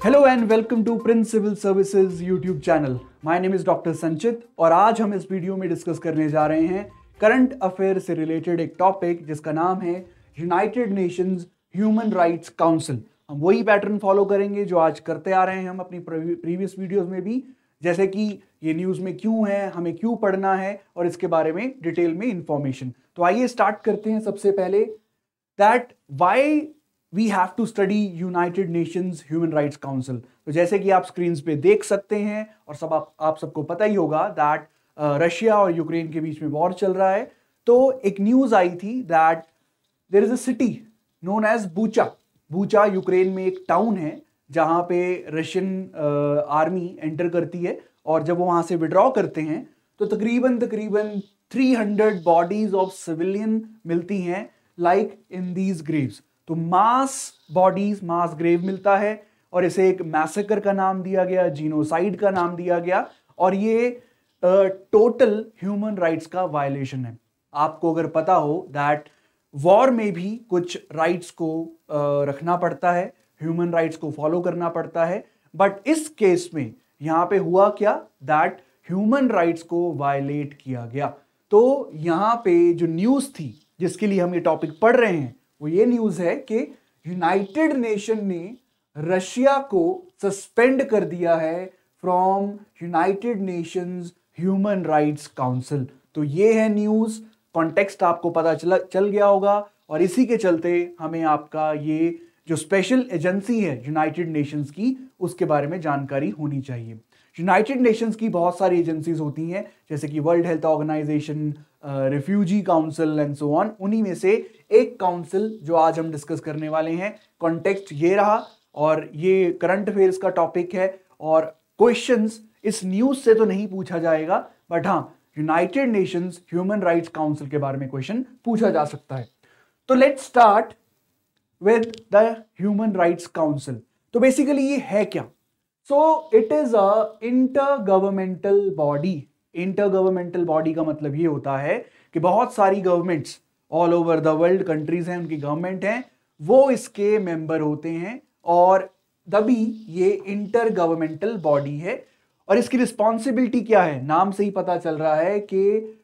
Hello and welcome to Prince civil services YouTube channel. My name is doctor Sanchit और आज हम इस video में डिस्कस करने जा रहे हैं करंट अफेयर से रिलेटेड एक टॉपिक जिसका नाम है United Nations Human Rights council. हम वही पैटर्न फॉलो करेंगे जो आज करते आ रहे हैं हम अपनी प्रीवियस वीडियोस में भी, जैसे कि ये न्यूज़ में क्यों है, हमें क्यों पढ़ना है और इसके बारे में डिटेल में इंफॉर्मेशन। तो आइए स्टार्ट करते हैं सबसे पहले that why we have to study United Nations Human Rights Council. तो जैसे कि आप स्क्रीन पे देख सकते हैं और आप सबको पता ही होगा दैट रशिया और यूक्रेन के बीच में वॉर चल रहा है। तो एक न्यूज़ आई थी that there is a city known as Bucha. Bucha Ukraine में एक टाउन है जहां पे रशियन आर्मी एंटर करती है और जब वो वहां से विड्रॉ करते हैं तो तकरीबन 300 बॉडीज ऑफ सिविलियन मिलती हैं लाइक इन दीज ग्रेव्स। तो मास बॉडीज, मास ग्रेव मिलता है और इसे एक मैसेकर का नाम दिया गया, जीनोसाइड का नाम दिया गया और ये टोटल ह्यूमन राइट्स का वायलेशन है। आपको अगर पता हो दैट वॉर में भी कुछ राइट्स को रखना पड़ता है, ह्यूमन राइट्स को फॉलो करना पड़ता है, बट इस केस में यहां पे हुआ क्या दैट ह्यूमन राइट्स को वायलेट किया गया। तो यहां पे जो न्यूज़ थी जिसके लिए हम ये टॉपिक पढ़ रहे हैं वो ये न्यूज़ है कि यूनाइटेड नेशन ने रशिया को सस्पेंड कर दिया है from United Nations Human Rights Council. तो ये है न्यूज़, कॉन्टेक्स्ट आपको पता चल गया होगा और इसी के चलते हमें आपका ये जो स्पेशल एजेंसी है यूनाइटेड नेशंस की उसके बारे में जानकारी होनी चाहिए। यूनाइटेड नेशंस की बहुत सारी एजेंसीज होती हैं जैसे कि World Health Organization, refugee council and so on. उन्हीं में से एक काउंसिल जो आज हम डिस्कस करने वाले हैं, कॉन्टेक्स्ट ये रहा और ये करंट अफेयर्स का टॉपिक है और क्वेश्चंस इस न्यूज़ से तो नहीं पूछा जाएगा, बट हाँ United Nations Human Rights council के बारे में क्वेश्चन पूछा जा सकता है। तो let's start with the human Rights Council. तो बेसिकली ये है क्या? So it is a intergovernmental body. Intergovernmental body का मतलब ये होता है कि बहुत सारी governments all over the world, countries हैं, उनकी गवर्नमेंट हैं, वो इसके मेंबर होते हैं और तभी ये इंटरगवर्नमेंटल बॉडी है। और इसकी रिस्पॉन्सिबिलिटी क्या है? नाम से ही पता चल रहा है कि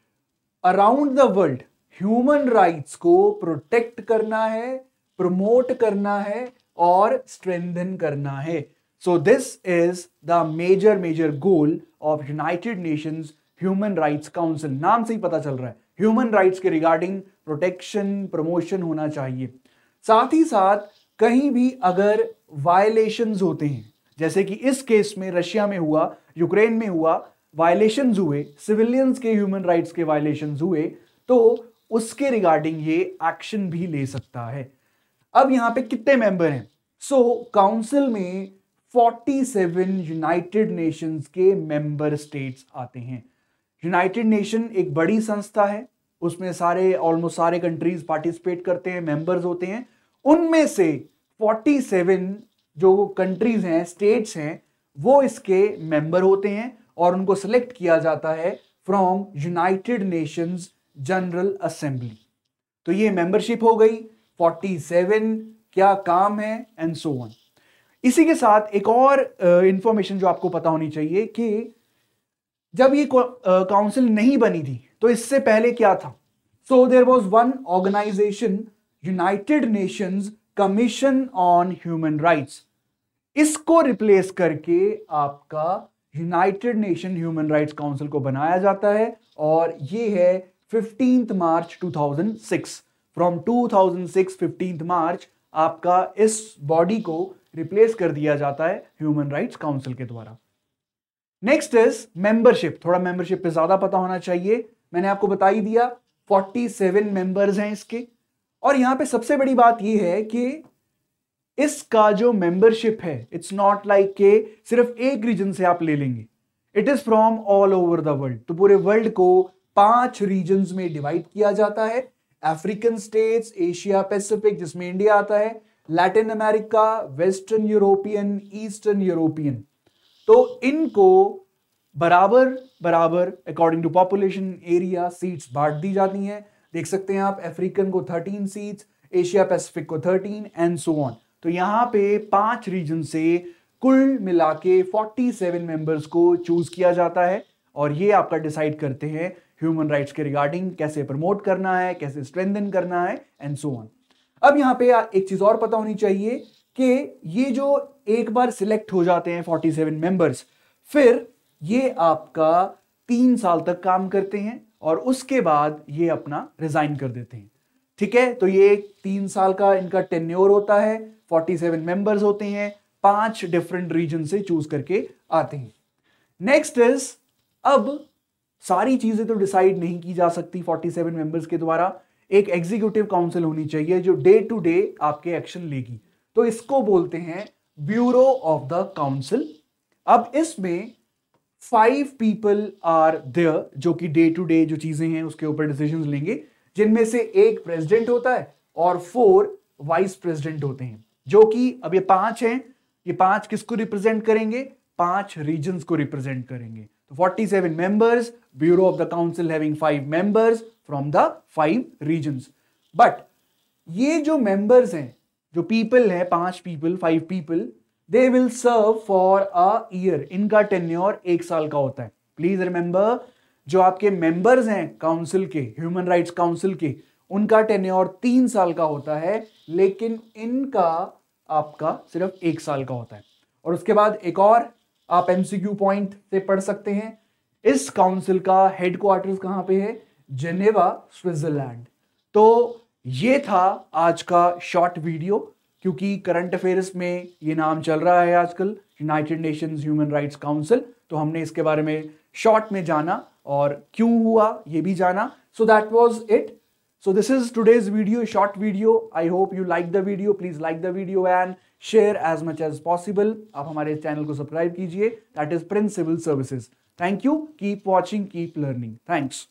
around the world human rights को प्रोटेक्ट करना है, प्रमोट करना है और स्ट्रेंथन करना है। So this is the major goal of United Nations Human Rights Council. नाम से ही पता चल रहा है ह्यूमन राइट्स के रिगार्डिंग प्रोटेक्शन, प्रमोशन होना चाहिए। साथ ही साथ कहीं भी अगर वायलेशंस होते हैं, जैसे कि इस केस में रशिया में हुआ, यूक्रेन में हुआ, वायलेशंस हुए, सिविलियंस के ह्यूमन राइट्स के वायलेशंस हुए, तो उसके रिगार्डिंग ये एक्शन भी ले सकता है। अब यहां पे कितने मेंबर हैं? सो काउंसिल में 47 यूनाइटेड नेशंस के मेंबर स्टेट्स आते हैं। यूनाइटेड नेशन एक बड़ी संस्था है, उसमें ऑलमोस्ट सारे कंट्रीज पार्टिसिपेट करते हैं, मेंबर्स होते हैं। उनमें से 47 जो कंट्रीज हैं, स्टेट्स हैं, वो इसके मेंबर होते हैं और उनको सिलेक्ट किया जाता है from United Nations general assembly. तो ये मेंबरशिप हो गई, 47 क्या काम है एंड सो ऑन। इसी के साथ एक और इंफॉर्मेशन जो आपको पता होनी चाहिए कि जब ये काउंसिल नहीं बनी थी तो इससे पहले क्या था? So there was one organization, United Nations Commission on Human Rights. इसको रिप्लेस करके आपका United Nation Human Rights Council को बनाया जाता है और ये है 15 मार्च 2006। फ्रॉम 2006 15 मार्च आपका इस बॉडी को रिप्लेस कर दिया जाता है ह्यूमन राइट्स काउंसिल के द्वारा। Next is membership. थोड़ा मेंबरशिप पे ज्यादा पता होना चाहिए। मैंने आपको बता ही दिया 47 मेंबर्स हैं इसके। और यहां पे सबसे बड़ी बात यह है कि इसका जो मेंबरशिप है, इट्स नॉट लाइक के सिर्फ एक रीजन से आप ले लेंगे, it is from all over the world. तो पूरे वर्ल्ड को 5 रीजन्स में डिवाइड किया जाता है। अफ्रीकन स्टेट्स, एशिया पैसिफिक जिसमें इंडिया आता है, Latin America, western European, eastern European. तो इनको बराबर बराबर according to population area seats बांट दी जाती हैं। देख सकते हैं आप, अफ्रीकन को 13 सीट्स, एशिया पैसिफिक को 13 एंड सो ऑन। तो यहां पे 5 रीजन से कुल मिला के 47 मेंबर्स को चूज किया जाता है और ये आपका डिसाइड करते हैं ह्यूमन राइट्स के रिगार्डिंग कैसे प्रमोट करना है, कैसे स्ट्रेंथन करना है एंड सो ऑन। अब यहाँ पे एक चीज और पता होनी चाहिए कि ये जो एक बार सिलेक्ट हो जाते हैं 47 मेंबर्स, फिर ये आपका 3 साल तक काम करते हैं और उसके बाद ये अपना रिजाइन कर देते हैं। ठीक है, तो ये 3 साल का इनका टेन्योर होता है, 47 मेंबर्स होते हैं, 5 डिफरेंट रीजन से चूज करके आते हैं। नेक्स्ट इज, अब सारी चीजें तो डिसाइड नहीं की जा सकती 47 मेंबर्स के द्वारा, एक एग्जीक्यूटिव काउंसिल होनी चाहिए जो डे टू डे आपके एक्शन लेगी, तो इसको बोलते हैं ब्यूरो ऑफ द काउंसिल। अब इसमें 5 पीपल आर देयर जो कि डे टू डे जो चीजें हैं उसके ऊपर डिसीजंस लेंगे, जिनमें से एक प्रेसिडेंट होता है और 4 वाइस प्रेसिडेंट होते हैं, जो कि अब ये 5 हैं। ये 5 किसको रिप्रेजेंट करेंगे? 5 रीजन्स को रिप्रेजेंट करेंगे। तो 47 members, bureau of the council having 5 members from the 5 regions. But ये जो मेंबर्स हैं, जो पीपल हैं, 5 people, 5 people, they will serve for a year. इनका टेन्योर 1 साल का होता है। प्लीज रिमेंबर, जो आपके मेंबर्स हैं काउंसिल के, ह्यूमन राइट्स काउंसिल के, उनका टेन्योर 3 साल का होता है, लेकिन इनका आपका सिर्फ 1 साल का होता है। और उसके बाद एक और आप एमसीक्यू पॉइंट से पढ़ सकते हैं, इस काउंसिल का हेडक्वार्टर्स कहां पे है? Geneva, Switzerland. तो ये था आज का शॉर्ट वीडियो, क्योंकि करंट अफेयर्स में ये नाम चल रहा है आजकल, United Nations Human Rights Council, तो हमने इसके बारे में शॉर्ट में जाना और क्यों हुआ ये भी जाना। So that was it. So this is today's video, short video. I hope you like the video. Please like the video and share as much as possible. आप हमारे चैनल को सब्सक्राइब कीजिए. That is Prince Civil Services. Thank you. Keep watching, keep learning. Thanks.